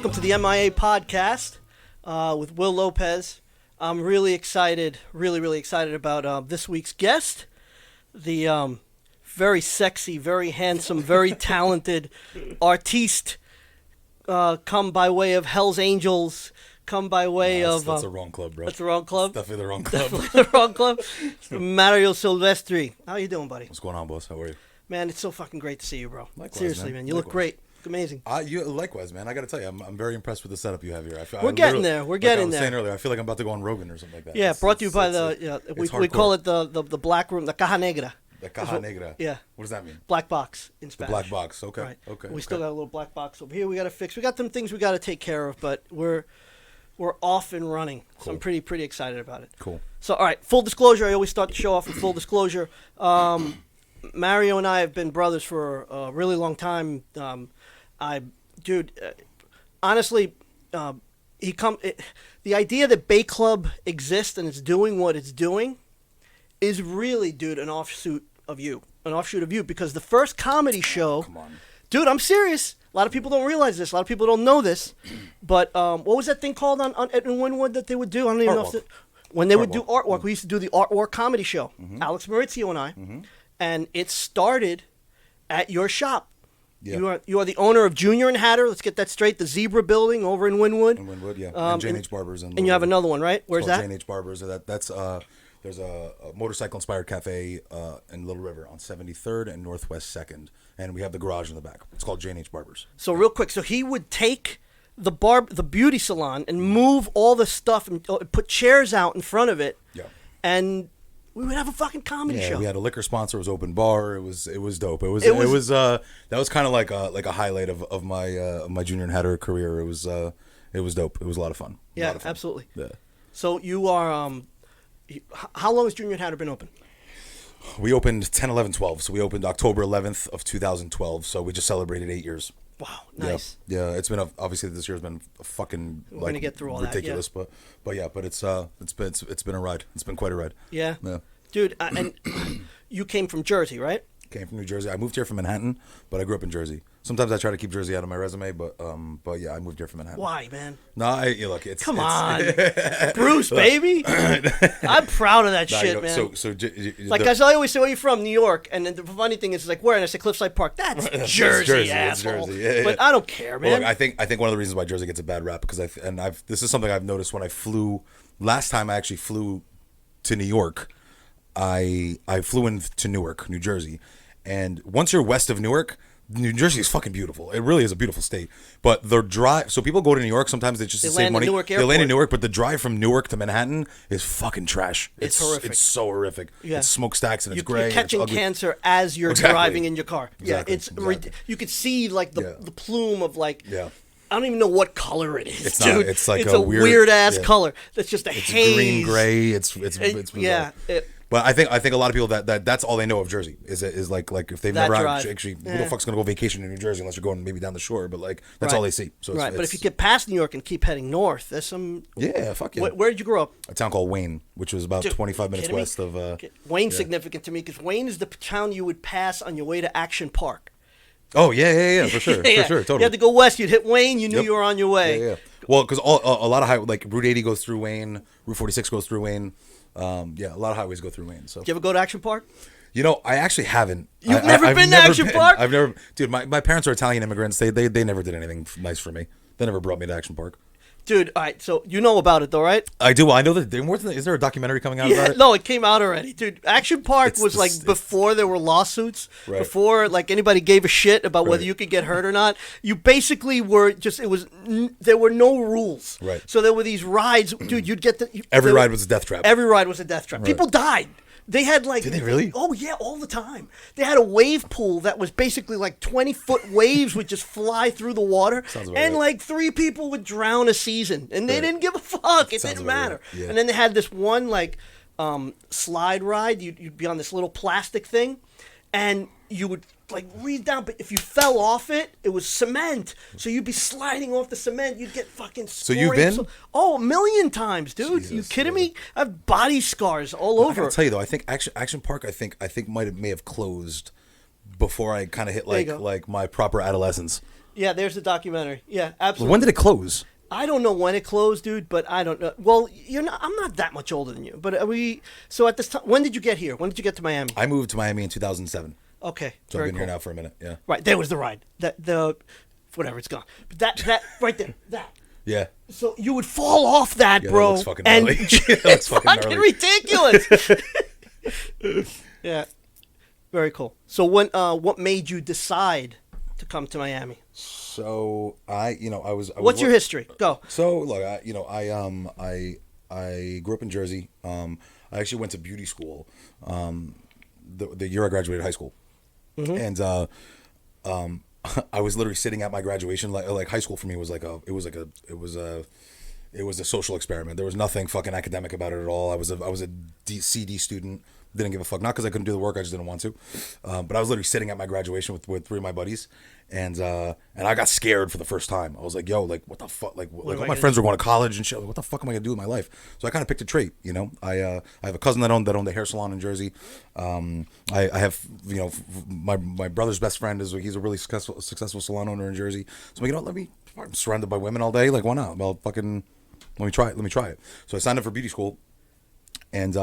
welcome to the MIA podcast with Will Lopez. I'm really excited, really excited about this week's guest, the very sexy, very handsome, very talented artiste, come by way of Hell's Angels, come by way of... That's the wrong club, bro. That's the wrong club? That's definitely the wrong club. Definitely the wrong club. Mario Silvestri. How you doing, buddy? What's going on, boss? How are you? Man, it's so fucking great to see you, bro. Likewise, seriously, man. You look great. Look amazing. Likewise, man. I got to tell you, I'm very impressed with the setup you have here. We're getting there. We're getting I was there. saying earlier, I feel like I'm about to go on Rogan or something like that. Yeah, brought to you by we call it the black room, the caja negra. The caja negra. Yeah. What does that mean? Black box in Spanish. The black box. Okay. Right. Okay. We still got a little black box over here we got to fix. We got some things we got to take care of, but we're off and running. So Cool. I'm pretty excited about it. Cool. So, all right, full disclosure. I always start the show off with full disclosure. Mario and I have been brothers for a really long time. Honestly, the idea that Bay Club exists and it's doing what it's doing is really, dude, an offshoot of you, because the first comedy show, Come on. dude, I'm serious. A lot of people don't realize this. A lot of people don't know this. But what was that thing called in Wynwood that they would do? I don't even know if when they would do Artwalk. We used to do the Artwalk comedy show. Mm-hmm. Alex Maurizio and I. Mm-hmm. And it started at your shop. Yeah. You are the owner of Junior and Hatter. Let's get that straight. The Zebra Building over in Wynwood. In Wynwood, yeah. And J&H Barbers. And you have another one, right? Where's that? J&H Barbers. That's there's a motorcycle-inspired cafe in Little River on 73rd and Northwest 2nd. And we have the garage in the back. It's called J&H Barbers. So real quick, so he would take the beauty salon and move all the stuff and put chairs out in front of it. Yeah. And we would have a fucking comedy show. We had a liquor sponsor. It was open bar. It was dope. That was kind of like a highlight of my Junior and Hatter career. It was dope. It was a lot of fun. Yeah, absolutely. Yeah. So you are how long has Junior and Hatter been open? We opened 10, 11, 12. So we opened October 11th of 2012. So we just celebrated 8 years. Wow, nice. Yeah, it's been obviously this year's been a fucking We're gonna get through all ridiculous, that, yeah. but it's been a ride. It's been quite a ride. Yeah. Dude, and you came from Jersey, right? Came from New Jersey. I moved here from Manhattan, but I grew up in Jersey. Sometimes I try to keep Jersey out of my resume, but yeah, I moved here from Manhattan. Why, man? No, look, it's come on, Bruce, baby. I'm proud of that shit, man. Guys, I always say, "Where you from?" New York, and then the funny thing is, like, where? And I say Cliffside Park. That's Jersey, asshole. It's Jersey. Yeah. But I don't care, man. Well, look, I think one of the reasons why Jersey gets a bad rap because this is something I've noticed when I flew. Last time I actually flew to New York, I flew into Newark, New Jersey, and once you're west of Newark, New Jersey is fucking beautiful. It really is a beautiful state. But the drive, so people go to New York, sometimes they just save money. They land in Newark, but the drive from Newark to Manhattan is fucking trash. It's horrific. It's so horrific. Yeah. It's smokestacks and it's gray. You're catching cancer as you're driving in your car. Exactly. Yeah, you could see like the plume of like. Yeah. I don't even know what color it is, dude. It's like it's a weird ass color. That's just a haze. Green, gray. It's bizarre. Yeah. But I think a lot of people that's all they know of Jersey is like if they've never actually who the fuck's gonna go vacation in New Jersey unless you're going maybe down the shore, but like that's all they see. So but if you get past New York and keep heading north, there's some fuck yeah. Where did you grow up? A town called Wayne, which was about 25 minutes west of. Wayne's significant to me because Wayne is the town you would pass on your way to Action Park. Oh yeah, for sure, for sure, totally. You had to go west. You'd hit Wayne. You knew you were on your way. Yeah. Well, because a lot of like Route 80 goes through Wayne, Route 46 goes through Wayne. A lot of highways go through Wayne. So, did you ever go to Action Park? I actually haven't. You've never been to Action Park? I've never, dude. My parents are Italian immigrants. They never did anything nice for me. They never brought me to Action Park. Dude, all right, so you know about it though, right? I do. I know that is there a documentary coming out about it? No, it came out already. Dude, Action Park was before there were lawsuits, before like anybody gave a shit about whether you could get hurt or not. You basically were there were no rules. Right. So there were these rides, dude, you'd get every ride was a death trap. Every ride was a death trap. Right. People died. They had like... Did they really? Oh, yeah, all the time. They had a wave pool that was basically like 20-foot waves would just fly through the water. And like 3 people would drown a season. And they didn't give a fuck. It didn't matter. Yeah. And then they had this one like slide ride. You'd be on this little plastic thing. And you would like reach down, but if you fell off it, it was cement. So you'd be sliding off the cement. You'd get fucking scrapes. So you've been? Oh, a million times, dude. Jesus, you kidding me? I have body scars all over. I gotta tell you though, I think Action Park, I think may have closed before I kind of hit like my proper adolescence. Yeah, there's the documentary. Yeah, absolutely. When did it close? I don't know when it closed, dude, but I don't know. Well, I'm not that much older than you, but so at this time, when did you get here? When did you get to Miami? I moved to Miami in 2007. Okay. So I've been here now for a minute, yeah. Right, there was the ride. Whatever, it's gone. But that right there, that. Yeah. So you would fall off that, bro. That looks fucking gnarly. It's fucking ridiculous. Yeah. Very cool. So what made you decide to come to Miami? So I was. What's your history? Go. So look, I grew up in Jersey. I actually went to beauty school, the year I graduated high school, and I was literally sitting at my graduation. Like high school for me was it was a social experiment. There was nothing fucking academic about it at all. I was a CD student. Didn't give a fuck. Not because I couldn't do the work. I just didn't want to. But I was literally sitting at my graduation with three of my buddies, and I got scared for the first time. I was like, "Yo, like what the fuck? Like all my friends were going to college and shit. Like, what the fuck am I gonna do with my life?" So I kind of picked a trait. I have a cousin that owned a hair salon in Jersey. I have my brother's best friend he's a really successful salon owner in Jersey. So I'm surrounded by women all day. Like why not? Well, fucking let me try it. So I signed up for beauty school, and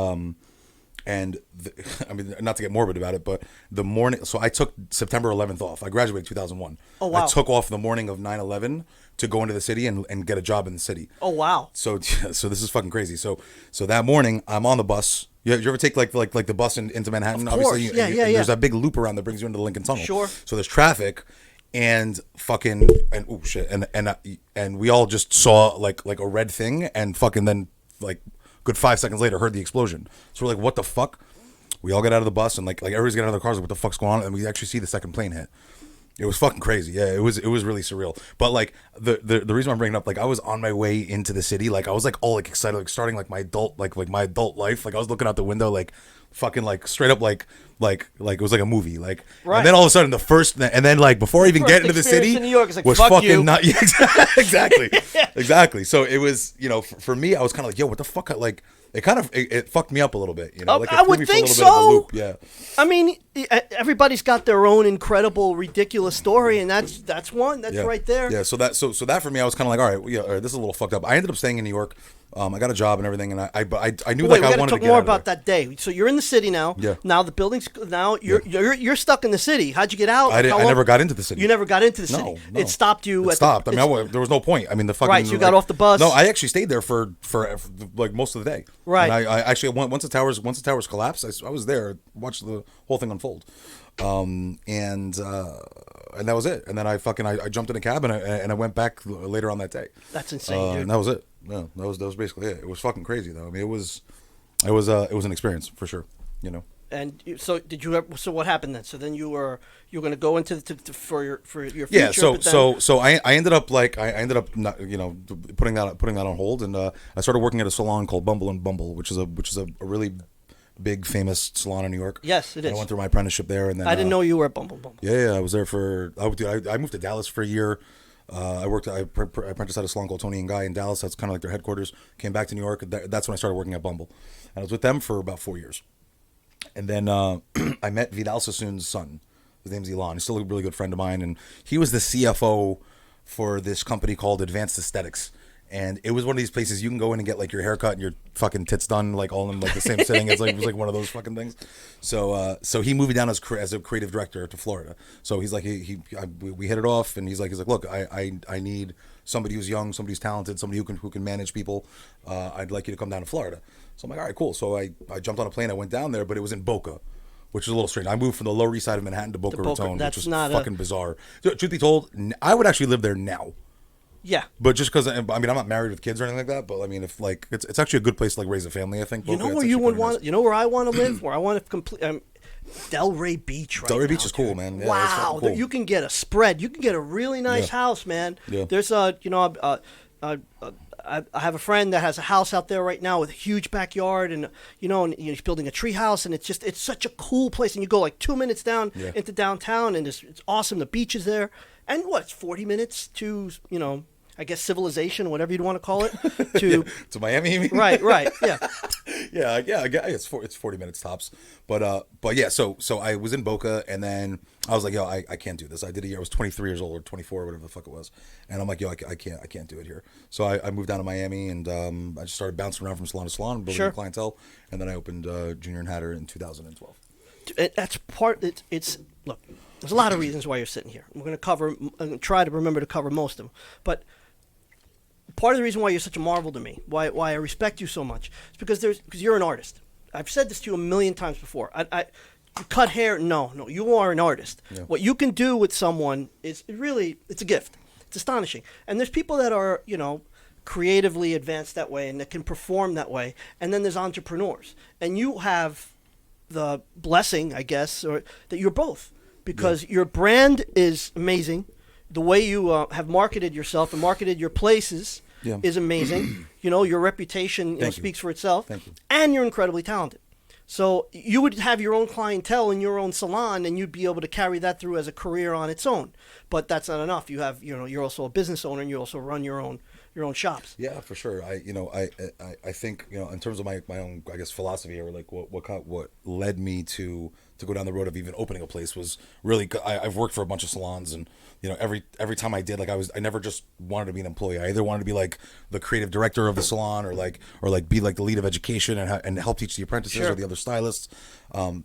not to get morbid about it, but the morning, so I took September 11th off. I graduated 2001. Oh, wow. I took off the morning of 9/11 to go into the city and get a job in the city. Oh, wow. So this is fucking crazy. So that morning, I'm on the bus. You ever take like the bus into Manhattan? Of course. Obviously, Yeah. There's that big loop around that brings you into the Lincoln Tunnel. Sure. So there's traffic, and fucking oh shit, and we all just saw like a red thing, and fucking then like. Good 5 seconds later, heard the explosion. So we're like, "What the fuck?" We all get out of the bus and like everybody's getting out of their cars. Like, what the fuck's going on? And we actually see the second plane hit. It was fucking crazy. Yeah, it was really surreal. But like the reason I'm bringing it up, like I was on my way into the city. Like I was like all like excited, like starting like my adult my adult life. Like I was looking out the window, like fucking like straight up like it was like a movie. Like right. And then all of a sudden and then like before I even get into the city, in New York is like, was fuck fucking you. not exactly exactly. So it was for me, I was kind of like, yo, what the fuck, like. It fucked me up a little bit, Like I would think so. Yeah. I mean, everybody's got their own incredible, ridiculous story, and that's one. That's right there. Yeah. So that for me, I was kind of like, all right, all right, this is a little fucked up. I ended up staying in New York. I got a job and everything, and I knew I wanted to get talk more about that day. So you're in the city now. Yeah. Now the building's you're stuck in the city. How'd you get out? I never got into the city. You never got into the city. No. It stopped you. It stopped. There was no point. I mean, the fucking right. So you got off the bus. No, I actually stayed there for like most of the day. Right. And I actually once the towers collapsed, I was there, watched the whole thing unfold, and that was it. And then I jumped in a cab and I went back later on that day. That's insane, dude. And that was it. Yeah, that was basically it. It was fucking crazy though. I mean, it was an experience for sure. And so did you? So what happened then? So then you were going to go into for your future. Yeah. So I ended up not, putting that on hold, and I started working at a salon called Bumble and Bumble, which is a really big famous salon in New York. Yes, it is. I went through my apprenticeship there, and then I didn't know you were at Bumble Bumble. Yeah, I was there I moved to Dallas for a year. I apprenticed at a salon called Tony and Guy in Dallas. That's kind of like their headquarters. Came back to New York. That's when I started working at Bumble, and I was with them for about 4 years. And then I met Vidal Sassoon's son. His name's Elon. He's still a really good friend of mine, and he was the CFO for this company called Advanced Aesthetics. And it was one of these places you can go in and get like your haircut and your fucking tits done like all in like the same sitting. It was like one of those fucking things. So he moved me down as a creative director to Florida. So he's like we hit it off, and he's like look, I need somebody who's young, somebody who's talented, somebody who can manage people. I'd like you to come down to Florida. So I'm like, all right, cool. So I jumped on a plane. I went down there, but it was in Boca, which is a little strange. I moved from the Lower East Side of Manhattan to Boca Raton, which was fucking bizarre. Truth be told, I would actually live there now. Yeah, but just because I'm not married with kids or anything like that. But I mean, if like it's actually a good place to like raise a family. I think. You know where you would want. You know where I want to live? Where I want to complete. Delray Beach. Delray Beach is cool, man. Yeah, wow, cool. You can get a spread. You can get a really nice house, man. Yeah. There's I have a friend that has a house out there right now with a huge backyard, and he's building a tree house, and it's such a cool place. And you go like 2 minutes down into downtown, and it's awesome. The beach is there, and it's 40 minutes to I guess civilization, whatever you'd want to call it, to Miami. You mean? Right, yeah. It's 40 minutes tops. But yeah. So I was in Boca, and then I was like, yo, I can't do this. I did a year. I was 23 years old or 24, whatever the fuck it was, and I'm like, yo, I can't do it here. So I moved down to Miami, and I just started bouncing around from salon to salon, building clientele, and then I opened Junior and Hatter in 2012. That's part. It's look. There's a lot of reasons why you're sitting here. We're going to try to remember to cover most of them. But part of the reason why you're such a marvel to me, why I respect you so much, is because you're an artist. I've said this to you a million times before. You cut hair? No. You are an artist. Yeah. What you can do with someone it's a gift. It's astonishing. And there's people that are, creatively advanced that way and that can perform that way. And then there's entrepreneurs. And you have the blessing, I guess, or that you're both. Because your brand is amazing. The way you have marketed yourself and marketed your places is amazing. Your reputation speaks for itself. Thank you. And you're incredibly talented. So you would have your own clientele in your own salon, and you'd be able to carry that through as a career on its own. But that's not enough. You have, you're also a business owner, and you also run your own shops. Yeah, for sure. I think, in terms of my own, I guess, philosophy, or like what led me to go down the road of even opening a place was really, I've worked for a bunch of salons, and every time I did, like I never just wanted to be an employee. I either wanted to be like the creative director of the salon, or be like the lead of education and help teach the apprentices or the other stylists. And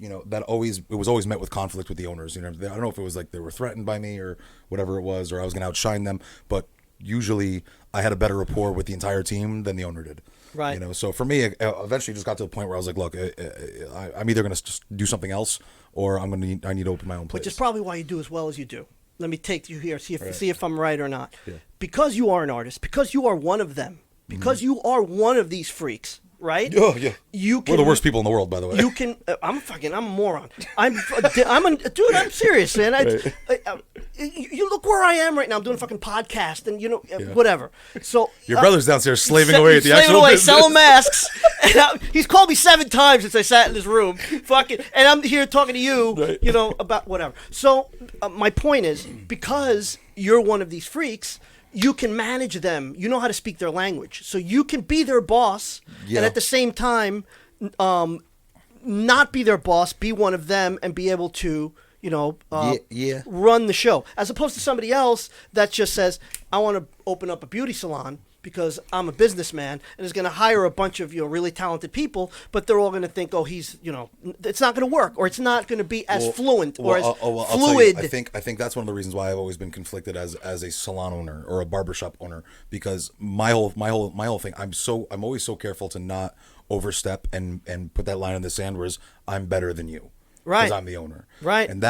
it was always met with conflict with the owners. I don't know if it was like they were threatened by me or whatever it was, or I was going to outshine them, but usually I had a better rapport with the entire team than the owner did. Right. So for me, it eventually just got to the point where I was like, look, I'm either going to just do something else, or I need to open my own place. Which is probably why you do as well as you do. Let me take you here, see if I'm right or not. Yeah. Because you are an artist, because you are one of them, because you are one of these freaks, right? Oh yeah. We're the worst people in the world, by the way. You can. I'm a moron. Dude. I'm serious, man. You look where I am right now. I'm doing a fucking podcast, and whatever. So your brother's downstairs slaving away at the actual business. Selling masks. And he's called me 7 times since I sat in this room. Fucking, and I'm here talking to you. About whatever. So my point is, because you're one of these freaks, you can manage them. You know how to speak their language. So you can be their boss, and at the same time, not be their boss, be one of them, and be able to, run the show. As opposed to somebody else that just says, I want to open up a beauty salon because I'm a businessman, and is going to hire a bunch of really talented people, but they're all going to think, oh, he's, it's not going to work, or it's not going to be as fluent or as fluid. I think that's one of the reasons why I've always been conflicted as a salon owner or a barbershop owner, because my whole thing, I'm always so careful to not overstep and put that line in the sand where I'm better than you, right? Because I'm the owner, right? And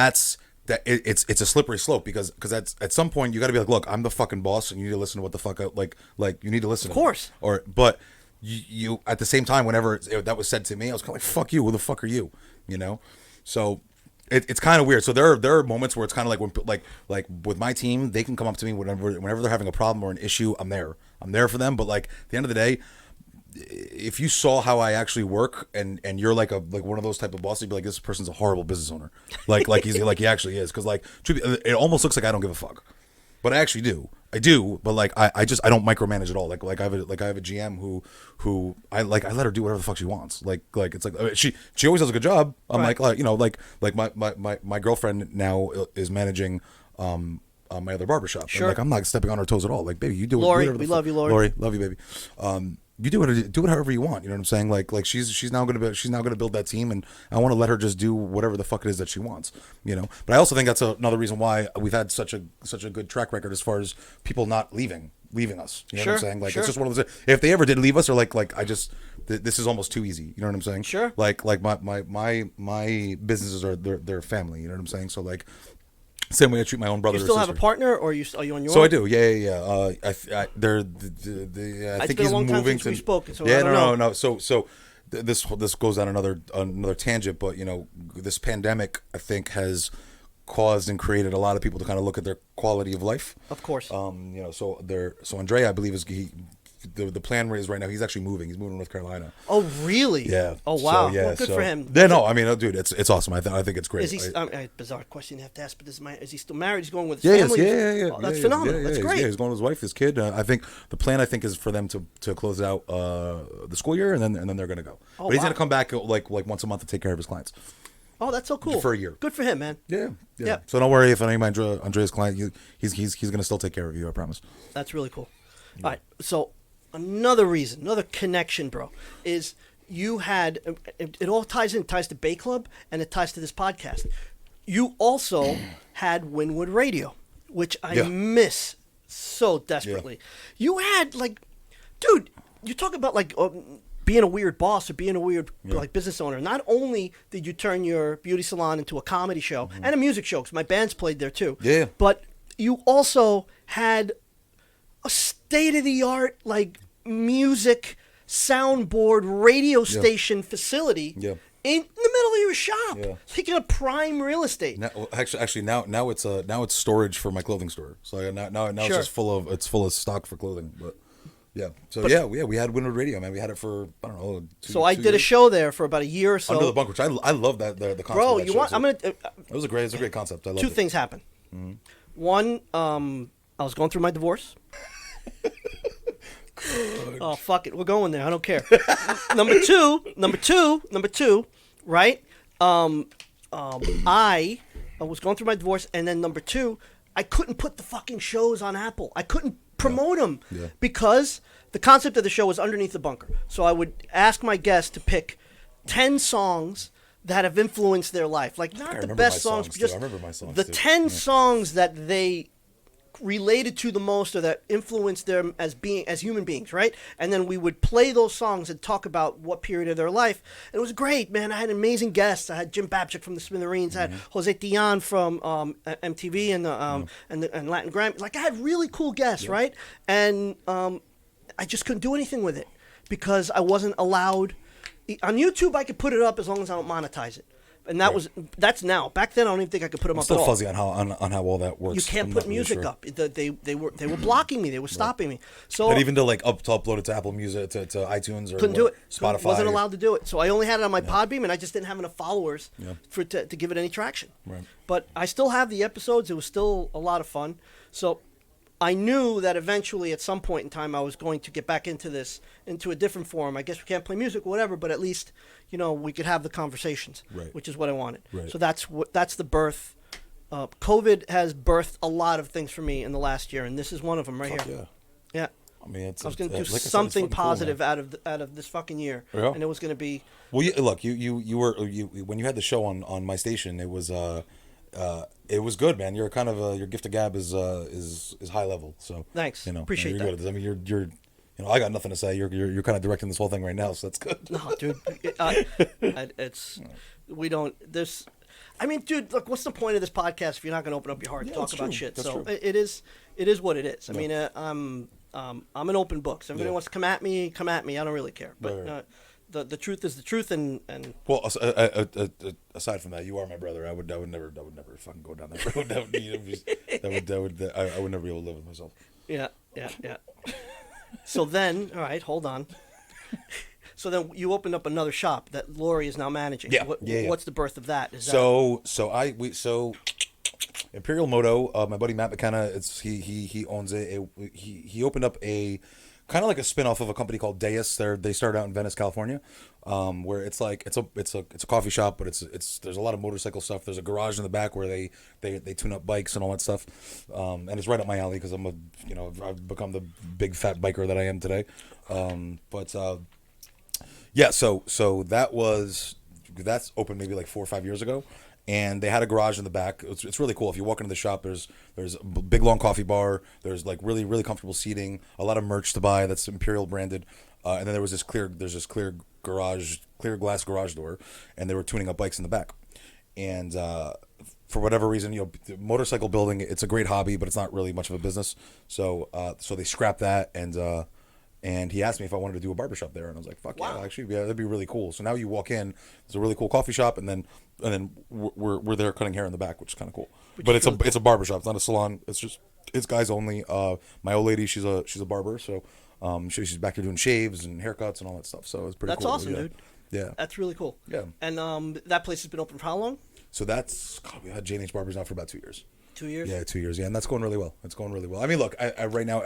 it's a slippery slope, because at some point you got to be like, look, I'm the fucking boss, and you need to listen to what the fuck like you need to listen. Of course. But you at the same time, whenever that was said to me, I was kind of like, fuck you, who the fuck are you? So it's kind of weird. So there are moments where it's kind of like when like with my team, they can come up to me whenever they're having a problem or an issue. I'm there for them. But like at the end of the day, if you saw how I actually work, and you're like one of those type of bosses, you'd be like, this person's a horrible business owner. Like he actually is, because it almost looks like I don't give a fuck, but I actually do. I do, but I don't micromanage at all. Like I have a GM who I let her do whatever the fuck she wants. Like it's like she always does a good job. I'm right. My girlfriend now is managing my other barbershop. Sure. And I'm not stepping on her toes at all. Like, baby, you do Lori, whatever the we fuck. love you, Lori. Lori, love you, baby. You do it however you want. You know what I'm saying? Like she's now gonna build that team, and I want to let her just do whatever the fuck it is that she wants. But I also think that's another reason why we've had such a good track record as far as people not leaving us. You know what I'm saying? Like, it's just one of those. If they ever did leave us, or this is almost too easy. You know what I'm saying? Sure. Like my businesses are their family. You know what I'm saying? So like. Same way I treat my own brother. You still or have sister. A partner, or are you on your own? So I do, yeah. I think he's moving to. We've spoken, so yeah, I don't know. No. So this goes on another tangent, but this pandemic, I think, has caused and created a lot of people to kind of look at their quality of life. Of course. So Andrea, I believe, the plan is right now. He's actually moving. He's moving to North Carolina. Oh, really? Yeah. Oh, wow. So, yeah, well, good for him. Yeah, no, I mean, dude, it's awesome. I think it's great. Is he? Bizarre question to have to ask, but is he still married? He's going with his family. Yeah. Oh, that's phenomenal. That's great. He's going with his wife, his kid. I think the plan is for them to close out the school year, and then they're gonna go. Oh, but he's gonna come back like once a month to take care of his clients. Oh, that's so cool. For a year. Good for him, man. Yeah. So don't worry if any of Andrea's client, he's gonna still take care of you. I promise. That's really cool. All right. So another connection, bro, is you had it all ties to Bay Club and it ties to this podcast. You also had Wynwood Radio, which I miss so desperately. You had dude, you talk about being a weird boss or being a weird business owner. Not only did you turn your beauty salon into a comedy show and a music show, because my bands played there too. Yeah. But you also had a state-of-the-art music soundboard radio station facility in the middle of your shop. Yeah. Speaking of prime real estate. Now, actually, now it's storage for my clothing store. So now Sure. it's just full of stock for clothing. But yeah, so we had Wynwood Radio, man. We had it for I don't know. I did a show there for about a year or so. Under the Bunk, which I love that the concept. Bro, of that you show, want? so I'm gonna. It was a great concept. I love Two it. things happened. One, I was going through my divorce. Oh, fuck it, we're going there. I don't care. Number two, right? I was going through my divorce, and then number two, I couldn't put the fucking shows on Apple. I couldn't promote them because the concept of the show was underneath the bunker. So I would ask my guests to pick 10 songs that have influenced their life. Not the best songs, but just I remember my songs the too. 10 songs that they related to the most or that influenced them as human beings, right? And then we would play those songs and talk about what period of their life. And it was great, man. I had amazing guests. I had Jim Babchick from the Smithereens. I had Jose Dion from MTV and Latin Grammy. I had really cool guests, right? And I just couldn't do anything with it because I wasn't allowed. On YouTube, I could put it up as long as I don't monetize it. And that's now. Back then, I don't even think I could put them up at all. Still fuzzy on how all that works. You can't put music up. They were blocking me. They were stopping me. So but even to upload it to Apple Music to iTunes or couldn't do it. Spotify, wasn't allowed to do it. So I only had it on my Podbeam, and I just didn't have enough followers to give it any traction. Right. But I still have the episodes. It was still a lot of fun. So I knew that eventually, at some point in time, I was going to get back into a different form. I guess we can't play music or whatever, but at least we could have the conversations, which is what I wanted. Right. So that's the birth. COVID has birthed a lot of things for me in the last year, and this is one of them here. Yeah. Yeah. I mean, I was going to do something positive cool, out of this fucking year, yeah. and it was going to be. Well, you were when you had the show on my station, it was good, man. You're kind of your gift of gab is high level. So thanks. Appreciate you're that. Good. I mean, you're I got nothing to say. You're kind of directing this whole thing right now, so that's good. No, dude, we don't. This, I mean, dude, look, what's the point of this podcast if you're not going to open up your heart and talk about shit? That's so true. it is what it is. I mean, I'm an open book. So if anybody wants to come at me. I don't really care. But the truth is the truth, and well, aside from that, you are my brother. I would never fucking go down that road. I would never be able to live with myself. Yeah. So then, all right, hold on. So then you opened up another shop that Lori is now managing. Yeah. What's the birth of that? So Imperial Moto, my buddy Matt McKenna, he owns it. He opened up a kind of like a spin-off of a company called Deus. They started out in Venice, California, where it's a coffee shop, but there's a lot of motorcycle stuff. There's a garage in the back where they tune up bikes and all that stuff, and it's right up my alley because I've become the big fat biker that I am today. So that's opened maybe like 4 or 5 years ago. And they had a garage in the back. It's really cool. If you walk into the shop, there's a big long coffee bar. There's like really really comfortable seating. A lot of merch to buy that's Imperial branded. And then there's this clear glass garage door, and they were tuning up bikes in the back. And for whatever reason, motorcycle building, it's a great hobby, but it's not really much of a business. So they scrapped that, and he asked me if I wanted to do a barbershop there, and I was like, "Fuck yeah, actually, yeah, that'd be really cool." So now you walk in, there's a really cool coffee shop, and then we're there cutting hair in the back, which is kind of cool. But it's a barbershop, it's not a salon. It's guys only. My old lady, she's a barber, so She's back here doing shaves and haircuts and all that stuff. So it's pretty cool. That's awesome, dude. Yeah. That's really cool. Yeah. And that place has been open for how long? So we had J&H Barbers now for about 2 years. 2 years? Yeah, 2 years. Yeah, and that's going really well. It's going really well. I mean, look, I right now,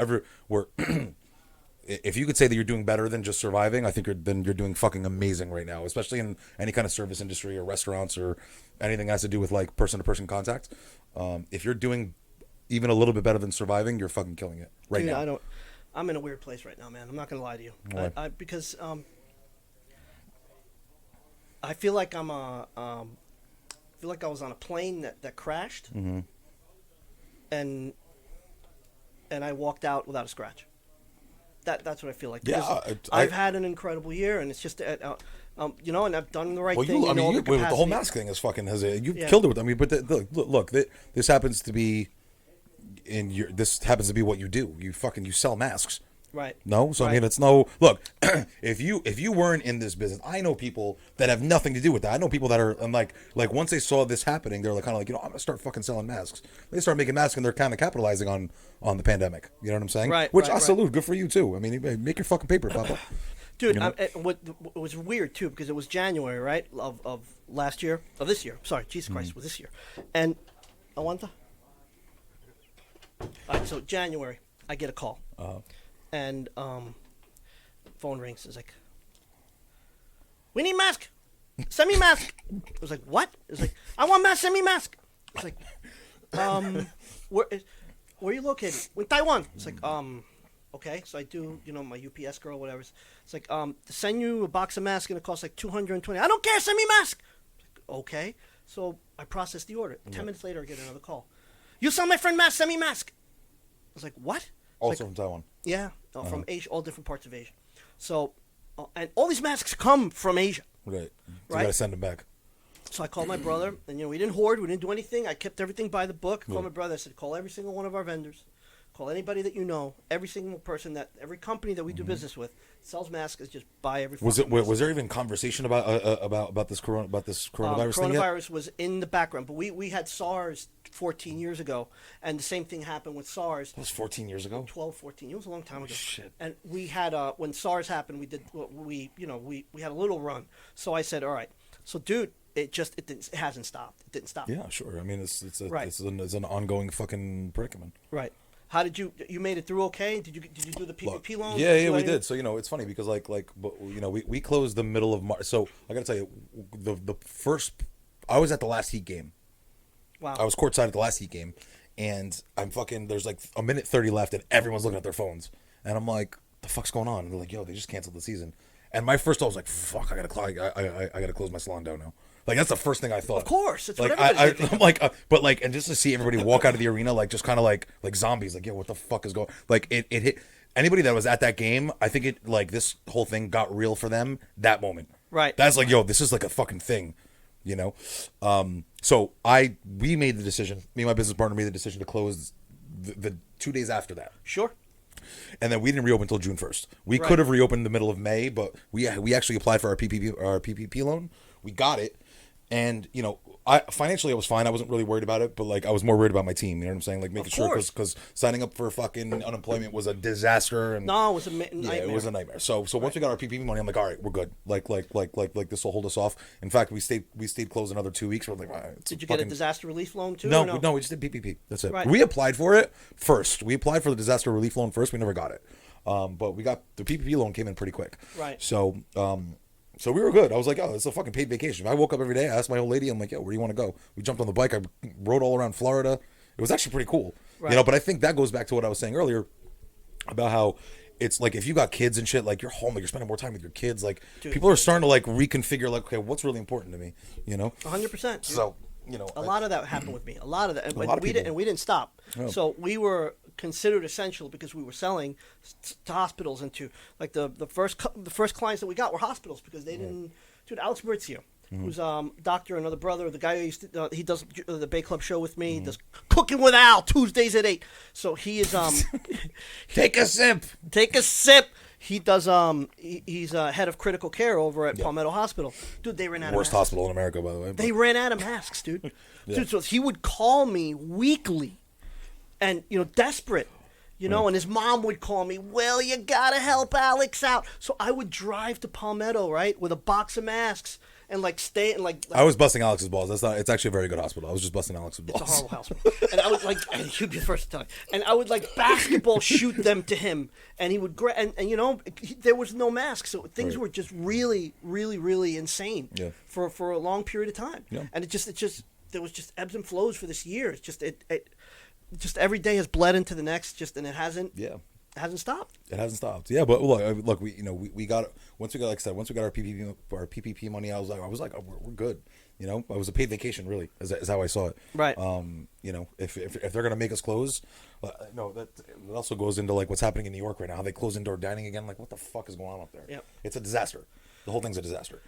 we're if you could say that you're doing better than just surviving, I think you're doing fucking amazing right now, especially in any kind of service industry or restaurants or anything that has to do with like person-to-person contact. If you're doing even a little bit better than surviving, you're fucking killing it right now. I'm in a weird place right now, man. I'm not gonna lie to you. Because I feel like I was on a plane that crashed, and I walked out without a scratch. That's what I feel like. Yeah, I've had an incredible year, and it's just and I've done the right thing. With the whole mask thing is fucking killed it with. I mean, but look, this happens to be this happens to be what you do. You sell masks. Right. No, so right. I mean, it's no look. if you weren't in this business, I know people that have nothing to do with that. I know people that are like once they saw this happening, they're like kind of like I'm gonna start fucking selling masks. They start making masks and they're kind of capitalizing on the pandemic. You know what I'm saying? Right. Which I salute. Good for you too. I mean, make your fucking paper, Papa. Dude, what was weird too because it was January, right, of this year. Sorry, Jesus Christ, was this year, and I want the. All right, so January, I get a call. And phone rings. It's like, we need mask. Send me mask. I was like, what? It's like, I want mask. Send me mask. It's like, where are you located? In Taiwan. It's like, okay. So I do, my UPS girl, whatever. It's like, to send you a box of masks, and it costs like $220. I don't care. Send me mask. Like, okay. So I processed the order. 10 minutes later, I get another call. You sell my friend mask. Send me mask. I was like, what? Also from Taiwan. Yeah, from Asia, all different parts of Asia. So, and all these masks come from Asia. Right. So you gotta send them back. So I called my brother, and we didn't hoard, we didn't do anything. I kept everything by the book. I called my brother. I said, call every single one of our vendors. Call anybody that you know. Every single person every company that we do business with sells masks. Is just buy every. Was there even conversation about this coronavirus thing yet? Coronavirus was in the background, but we had SARS 14 years ago, and the same thing happened with SARS. It was 14 years ago. 12, 14. It was a long time ago. Shit. And we had when SARS happened, we had a little run. So I said, all right. So dude, it hasn't stopped. It didn't stop. Yeah, sure. I mean, it's an ongoing fucking predicament. Right. How did you made it through okay? Did you do the PPP loan? Yeah, we did. So it's funny because we closed the middle of March. So I got to tell you, the first I was at the last Heat game. Wow. I was courtside at the last Heat game, and there's like a minute 30 left, and everyone's looking at their phones, and I'm like, the fuck's going on? And they're like, yo, they just canceled the season. And my first thought was like, fuck, I gotta close my salon down now. Like that's the first thing I thought. Of course, it's what I'm like, but like, and just to see everybody walk out of the arena like just kind of like zombies, like, yo, what the fuck is going? Like it hit anybody that was at that game. I think it like this whole thing got real for them that moment. Right. That's like, yo, this is like a fucking thing, So we made the decision. Me and my business partner made the decision to close the 2 days after that. Sure. And then we didn't reopen until June 1st. We could have reopened in the middle of May, but we actually applied for our PPP loan. We got it. And, financially I was fine. I wasn't really worried about it, but like I was more worried about my team. You know what I'm saying? Like making sure because signing up for fucking unemployment was a disaster. And no, it was a nightmare. Yeah, it was a nightmare. So once we got our PPP money, I'm like, all right, we're good. Like this will hold us off. In fact, we stayed closed another 2 weeks. We're like, all right, did you get a disaster relief loan too? No, we just did PPP. That's it. Right. We applied for it first. We applied for the disaster relief loan first. We never got it. But we got the PPP loan came in pretty quick. Right. So we were good. I was like, oh, it's a fucking paid vacation. I woke up every day. I asked my old lady, I'm like, yo, where do you want to go? We jumped on the bike. I rode all around Florida. It was actually pretty cool. Right. But I think that goes back to what I was saying earlier about how it's like if you got kids and shit, like you're home, like you're spending more time with your kids. Like people are starting to like reconfigure, like, okay, what's really important to me? 100%. So, a lot of that happened with me. A lot of that. And we didn't stop. Oh. So we were considered essential because we were selling to hospitals and to like the first clients that we got were hospitals because they didn't. Dude, Alex Bertzio, who's doctor, another brother, the guy who used to, he does the Bay Club show with me. He does Cooking with Al Tuesdays at 8. So he is Take a sip. He does. He's head of critical care over at Palmetto Hospital. Dude, they ran out of masks. Worst hospital in America, by the way. They ran out of masks, dude. Dude, so he would call me weekly, and desperate, You know, and his mom would call me, Will, you gotta help Alex out. So I would drive to Palmetto, right, with a box of masks and like stay and like I was busting Alex's balls. That's not. It's actually a very good hospital. I was just busting Alex's balls. it's a horrible hospital. And I would like, and you'd be the first to tell me. And I would like basketball shoot them to him, and he would and you know, there was no mask, so things were just really, really, really insane for a long period of time. Yeah. And it just there was just ebbs and flows for this year. It's just it just every day has bled into the next, and it hasn't. Yeah. It hasn't stopped. It hasn't stopped. Yeah, but look, we got once we got, like I said, once we got our PPP money, I was like, oh, we're good. You know, it was a paid vacation, really, is how I saw it. Right. You know, if they're gonna make us close, no, that also goes into like what's happening in New York right now. How they close indoor dining again. Like, what the fuck is going on up there? Yep. It's a disaster. The whole thing's a disaster.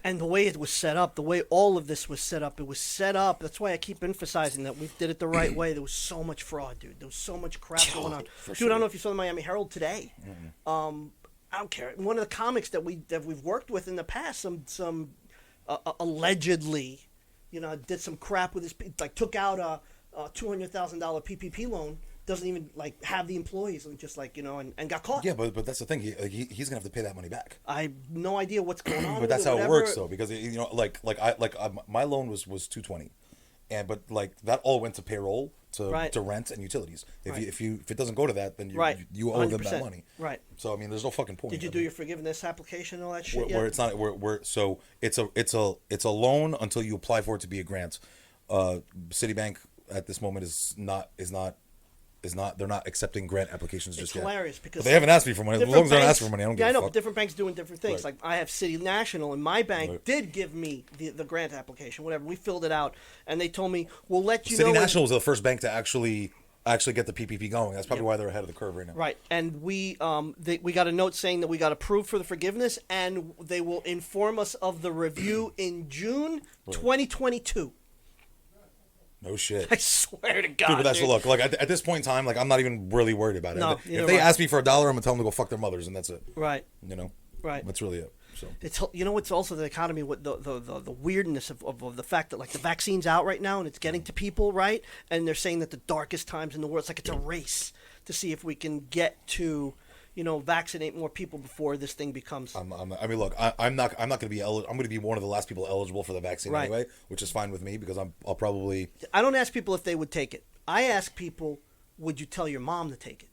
And the way it was set up, the way all of this was set up, it was set up. That's why I keep emphasizing that we did it the right way. There was so much fraud, dude. There was so much crap going on. Dude, sure. I don't know if you saw the Miami Herald today. Mm-hmm. I don't care. One of the comics that we've worked with in the past, some allegedly, you know, did some crap with his, like took out a $200,000 PPP loan. Doesn't even like have the employees and just like, you know, and got caught. Yeah, but that's the thing. He's gonna have to pay that money back. I have no idea what's going on. But that's how it works, though, because you know, my loan was $220, but like that all went to payroll, to rent and utilities. If it doesn't go to that, then you owe them that money. Right. So I mean, there's no fucking point. Did you do your forgiveness application and all that shit? Where it's not so it's a loan until you apply for it to be a grant. Citibank at this moment is not they're not accepting grant applications just yet. It's hilarious because they haven't asked me for money. As long as they're not asking for money, I don't give a fuck. I know, but different banks doing different things. Right. Like I have City National, and my bank did give me the grant application, whatever. We filled it out, and they told me, we'll let you know. City National was the first bank to actually get the PPP going. That's probably why they're ahead of the curve right now. Right, and we got a note saying that we got approved for the forgiveness, and they will inform us of the review in June 2022. No shit. I swear to God. Dude, but that's look. Like at this point in time, like I'm not even really worried about it. No, if they ask me for $1, I'm gonna tell them to go fuck their mothers, and that's it. Right. You know. Right. That's really it. So it's it's also the economy with the weirdness of the fact that like the vaccine's out right now and it's getting to people, right? And they're saying that the darkest times in the world, it's like it's a race to see if we can get to, you know, vaccinate more people before this thing becomes. I mean, look, I'm not going to be I'm going to be one of the last people eligible for the vaccine anyway, which is fine with me because I'll probably. I don't ask people if they would take it. I ask people, would you tell your mom to take it?